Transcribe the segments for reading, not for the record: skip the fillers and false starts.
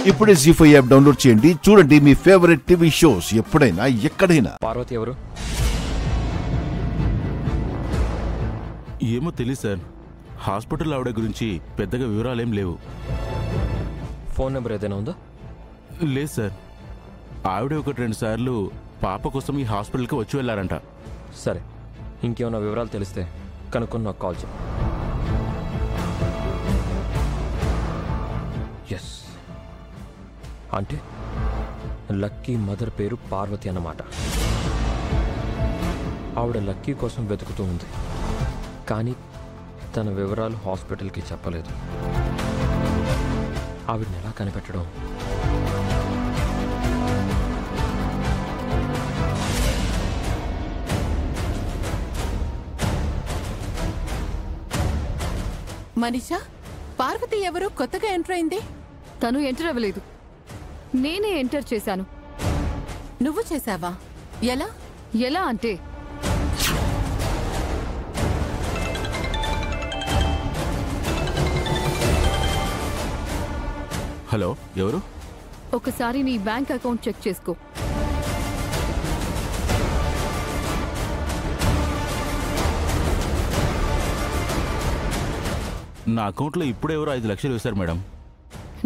ఇప్పుడే జీ5 app download చేయండి. చూడండి మీ ఫేవరెట్ టీవీ షోస్ ఎప్పుడైనా ఎక్కడైనా. పార్వతి ఎవరు? ఏమో తెలియదు సార్. హాస్పిటల్ ఆవిడ గురించి పెద్దగా వివరాలేం లేవు. ఫోన్ నెంబర్ ఏదైనా ఉందా? లేదు సార్. ఆవిడ 1-2 సార్లు పాప కోసం ఈ హాస్పిటల్కి వచ్చి వెళ్ళారంట. సరే, ఇంకేమైనా వివరాలు తెలిస్తే కనుక్కొని నాకు కాల్ చేయి. ఎస్, అంటే లక్కీ మదర్ పేరు పార్వతి అన్నమాట. ఆవిడ లక్కీ కోసం వెతుకుతూ ఉంది, కానీ తన వివరాలు హాస్పిటల్కి చెప్పలేదు. ఆవిడని ఎలా కనిపెట్టడం? మనీషా, పార్వతి ఎవరు కొత్తగా ఎంటర్ అయింది? తను ఎంటర్ అవ్వలేదు, నేనే ఎంటర్ చేశాను. నువ్వు చేశావా? ఎలా? ఎలా అంటే హలో, ఎవరు? ఒకసారి నీ బ్యాంక్ అకౌంట్ చెక్ చేసుకో. నా అకౌంట్లో ఇప్పుడే ఎవరో 5 లక్షలు వేశారు మేడం.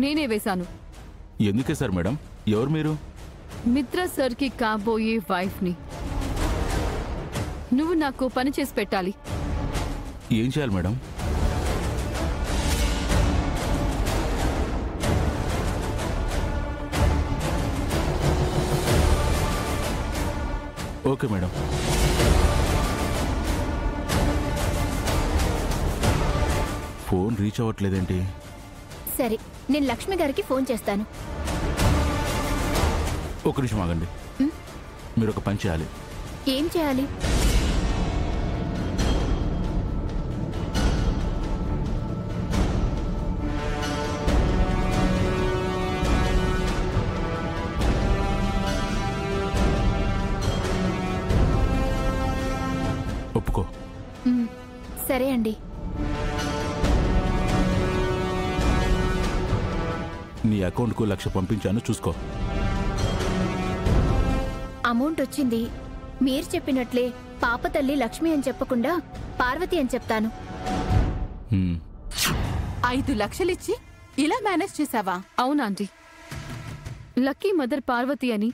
నేనే వేశాను. ఎందుకే సార్ మేడం? ఎవరు మీరు? మిత్ర సార్కి కాబోయే వైఫ్ని. నువ్వు నాకు పని చేసి పెట్టాలి. ఏం చేయాలి madam? Okay madam. Phone reach అవ్వట్లేదేంటి? సరే, నేను లక్ష్మి గారికి ఫోన్ చేస్తాను. ఒక నిమిషం ఆగండి. మీరు ఒక పని చేయాలి. ఏం చేయాలి? ఒప్పుకో. సరే అండి. నీ అకౌంట్కు 1 లక్ష పంపించాను, చూసుకో. అమౌంట్ వచ్చింది. మీరు చెప్పినట్లే పాప తల్లి లక్ష్మి అని చెప్పకుండా పార్వతి అని చెప్తాను. 5 లక్షలిచ్చి ఇలా మేనేజ్ చేశావా? అవునాంటీ, లక్కీ మదర్ పార్వతి అని,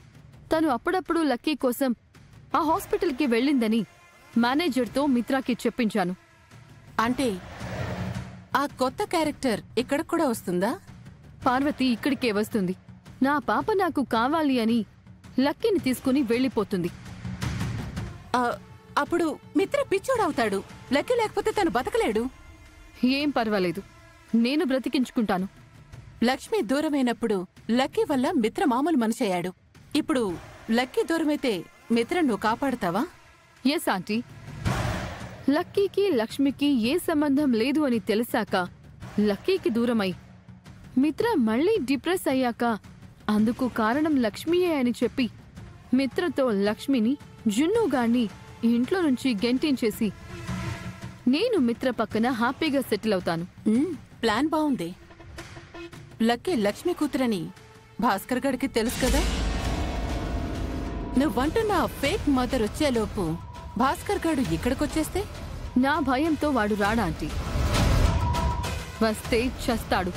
తను అప్పుడప్పుడు లక్కీ కోసం ఆ హాస్పిటల్కి వెళ్ళిందని మేనేజర్తో మిత్రాకి చెప్పించాను. అంటే ఆ కొత్త క్యారెక్టర్ ఇక్కడికి కూడా వస్తుందా? పార్వతి ఇక్కడికే వస్తుంది. నా పాప నాకు కావాలి అని లక్కీని తీసుకుని వెళ్ళిపోతుంది. అప్పుడు మిత్ర పిచ్చోడవుతాడు. లక్కీ లేకపోతే తను బతకలేడు. ఏం పర్వాలేదు, నేను బ్రతికించుకుంటాను. లక్ష్మి దూరమైనప్పుడు లక్కీ వల్ల మిత్ర మామూలు మనిషి అయ్యాడు. ఇప్పుడు లక్కీ దూరమైతే మిత్ర నువ్వు కాపాడుతావా? Yes aunty. లక్కీకి లక్ష్మికి ఏ సంబంధం లేదు అని తెలిసాక లక్కీకి దూరమై మిత్ర మళ్లీ డిప్రెస్ అయ్యాక అందుకు కారణం లక్ష్మియే అని చెప్పి మిత్రతో లక్ష్మిని, జున్నుగాన్ని ఇంట్లో నుంచి గెంటించేసి నేను మిత్ర పక్కన హ్యాపీగా సెటిల్ అవుతాను. ప్లాన్ బాగుంది. లక్కీ లక్ష్మి కూతురని భాస్కర్ గడికి తెలుసు కదా. నువ్వంటున్న ఫేక్ మదర్ వచ్చేలోపు భాస్కర్ గాడు ఇక్కడికొచ్చేస్తే? నా భయంతో వాడు రాడా ఆంటీ. వస్తే చస్తాడు.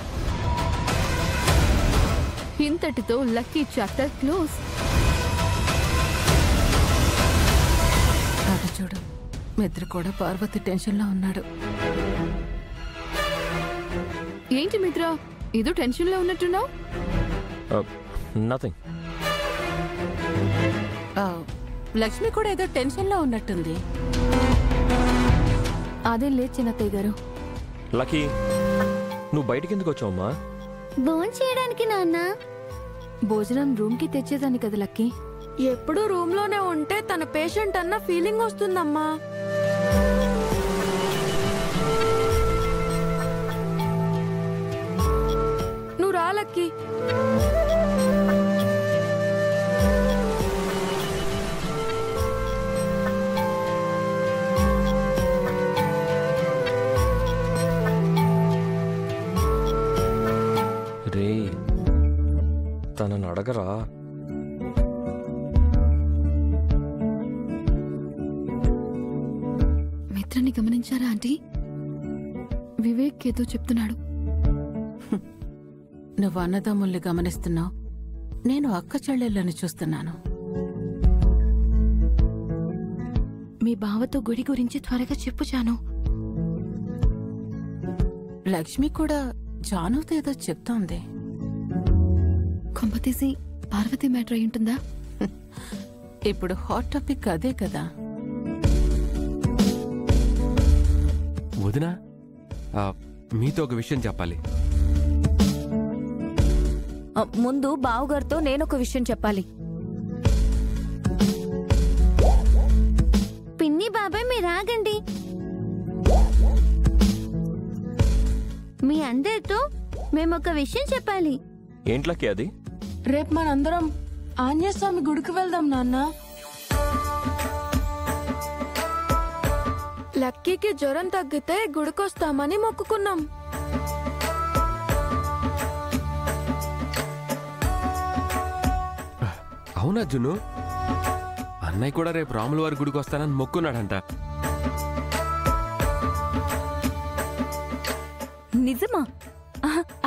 ఇంతటితో లక్కీ చాప్టర్ క్లోజ్. అటు చూడు, మిత్ర కూడా పార్వతి టెన్షన్లో ఉన్నాడు. ఏంటి మిత్ర, ఏదో టెన్షన్లో ఉన్నట్టున్నావు? నథింగ్. లక్ష్మి కూడా ఏదో టెన్షన్లో ఉన్నట్టుంది. అదే లేదు చిన్నత్తయ్య గారు. లక్కీ, నువ్వు బయటికి ఎందుకు వచ్చావమ్మా? భోజనం చేయడానికి నాన్న. భోజనం రూమ్కి తెచ్చేదాన్ని కదా లక్కీ. ఎప్పుడు రూమ్ లోనే ఉంటే తన పేషెంట్ అన్న ఫీలింగ్ వస్తుందమ్మా. నువ్వు రా లక్కీ. రే, తనని అడగరా? మిత్రని గమనించారా ఆంటీ? వివేక్ ఏదో చెప్తున్నాడు. నువ్వు అన్నదమ్ముల్ని గమనిస్తున్నావు, నేను అక్క చెల్లెళ్ళని చూస్తున్నాను. మీ బావతో గుడి గురించి త్వరగా చెప్పు జాను. లక్ష్మి కూడా జానుతో ఏదో చెప్తోంది. కొంపతీసి పార్వతి మ్యాటర్ అయి ఉంటుందా? ఇప్పుడు హాట్ టాపిక్ అదే కదా. వదినా, మీతో ఒక విషయం చెప్పాలి. ముందు బావుగారితో నేనొక విషయం చెప్పాలి. పిన్ని బాబాయ్ మీరు ఆగండి. మీ అందరితో మేమొక విషయం చెప్పాలి. ఏంట్లకి అది? రేపు మనందరం ఆంజనేయ స్వామి గుడికి వెళ్దాం నాన్న. లక్కీకి జ్వరం తగ్గితే గుడికొస్తామని మొక్కుకున్నాం. అవునా జున్ను? అన్నయ్య కూడా రేపు రాముల వారి గుడికి వస్తానని మొక్కున్నాడంట. నిజమా?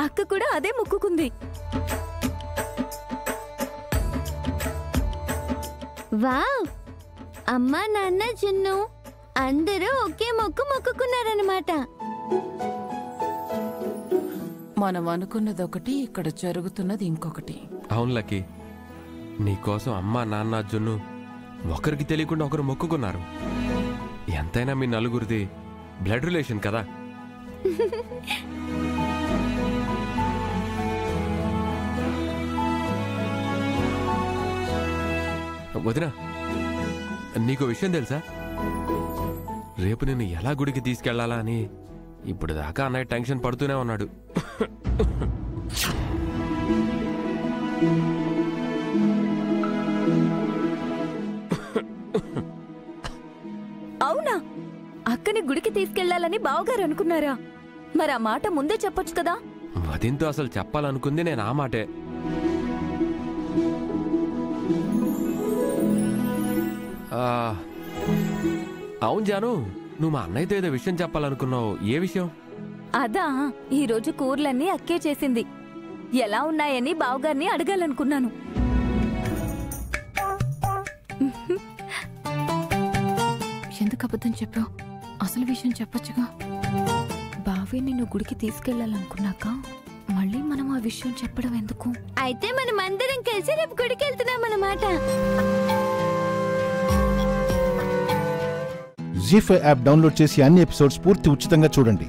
అక్క కూడా అదే మొక్కుకుంది. వావ్! అమ్మా నాన్న జున్ను అందరూ ఒకే మొక్కు మొక్కుకున్నారన్నమాట. మనం అనుకున్నదొకటి, ఇక్కడ జరుగుతున్నది ఇంకొకటి. అవును లక్కీ, నీకోసం అమ్మ నాన్న జున్ను ఒకరికి తెలియకుండా ఒకరు మొక్కుకున్నారు. ఎంతైనా మీ నలుగురిది బ్లడ్ రిలేషన్ కదా. వదినా, నీకు విషయం తెలుసా? రేపు నిన్ను ఎలా గుడికి తీసుకెళ్లాలా అని ఇప్పుడు దాకా అన్నయ్య టెన్షన్ పడుతూనే ఉన్నాడు. అవునా? అక్కని గుడికి తీసుకెళ్లాలని బావగారు అనుకున్నారా? మరి ఆ మాట ముందే చెప్పొచ్చు కదా. వదినతో అసలు చెప్పాలనుకుంది నేను ఆ మాటే. అవును జాను, నువ్వు మా అన్నయ్యతో ఏదో విషయం చెప్పాలనుకున్నావు. ఏ విషయం? అదా, ఈరోజు కూరలన్నీ అక్కే చేసింది. ఎలా ఉన్నాయని బావగారిని అడగాలనుకున్నాను. ఎందుకు అబద్ధం చెప్పావు? అసలు విషయం చెప్పొచ్చుగా. బావే నిన్ను గుడికి తీసుకెళ్లాలనుకున్నాక మళ్ళీ మనం ఆ విషయం చెప్పడం ఎందుకు? అయితే మనం అందరం కలిసి రేపు గుడికి వెళ్తున్నాం అన్నమాట. జీ5 యాప్ డౌన్లోడ్ చేసి అన్ని ఎపిసోడ్స్ పూర్తి ఉచితంగా చూడండి.